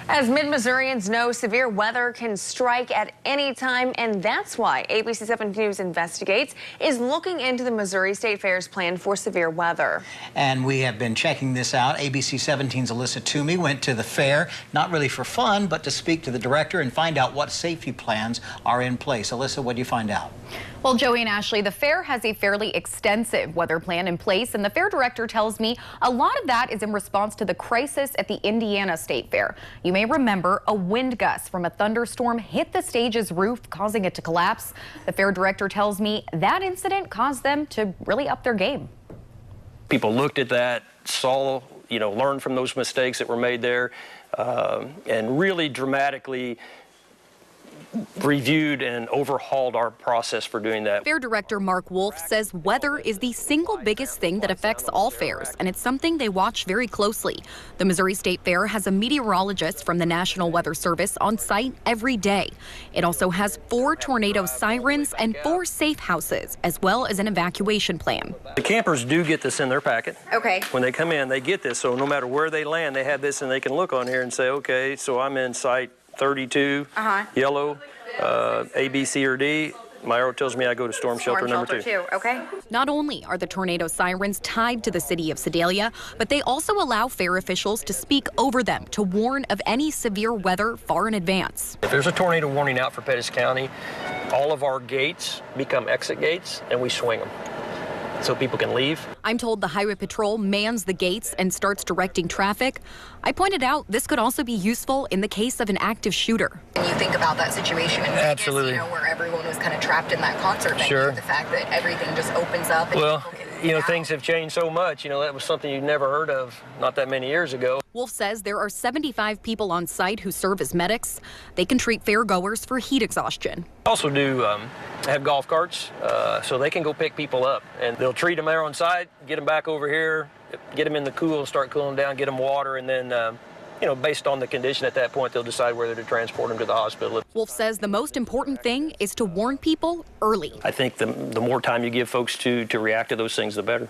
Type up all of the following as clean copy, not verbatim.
As Mid-Missourians know, severe weather can strike at any time, and that's why ABC 7 News Investigates is looking into the Missouri State Fair's plan for severe weather. And we have been checking this out. ABC 17's Alyssa Toomey went to the fair, not really for fun, but to speak to the director and find out what safety plans are in place. Alyssa, what did you find out? Well, Joey and Ashley, the fair has a fairly extensive weather plan in place, and the fair director tells me a lot of that is in response to the crisis at the Indiana State Fair. You may remember a wind gust from a thunderstorm hit the stage's roof, causing it to collapse. The fair director tells me that incident caused them to really up their game. People looked at that, saw, learned from those mistakes that were made there, and really dramatically reviewed and overhauled our process for doing that. Fair director Mark Wolf says weather is the single biggest thing that affects all fairs, and it's something they watch very closely. The Missouri State Fair has a meteorologist from the National Weather Service on site every day. It also has 4 tornado sirens and 4 safe houses, as well as an evacuation plan. The campers do get this in their packet. Okay. When they come in, they get this, so no matter where they land, they have this and they can look on here and say, okay, so I'm in site 32, yellow, A, B, C, or D. My arrow tells me I go to storm shelter number 2. Okay. Not only are the tornado sirens tied to the city of Sedalia, but they also allow fair officials to speak over them to warn of any severe weather far in advance. If there's a tornado warning out for Pettis County, all of our gates become exit gates and we swing them so people can leave. I'm told the Highway Patrol mans the gates and starts directing traffic. I pointed out this could also be useful in the case of an active shooter. When you think about that situation in Vegas, absolutely, where everyone was kind of trapped in that concert venue, sure, the fact that everything just opens up and well, people can things have changed so much. That was something you'd never heard of not that many years ago. Wolf says there are 75 people on site who serve as medics. They can treat fairgoers for heat exhaustion. Also do have golf carts, so they can go pick people up, and they'll treat them there on site, get them back over here, get them in the cool, start cooling down, get them water, and then based on the condition at that point, they'll decide whether to transport them to the hospital. Wolf says the most important thing is to warn people early. I think the more time you give folks to react to those things, the better.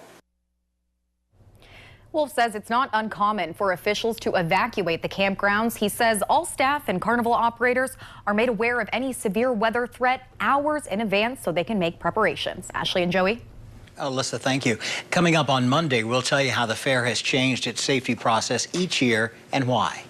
Wolf says it's not uncommon for officials to evacuate the campgrounds. He says all staff and carnival operators are made aware of any severe weather threat hours in advance so they can make preparations. Ashley and Joey. Alyssa, thank you. Coming up on Monday, we'll tell you how the fair has changed its safety process each year and why.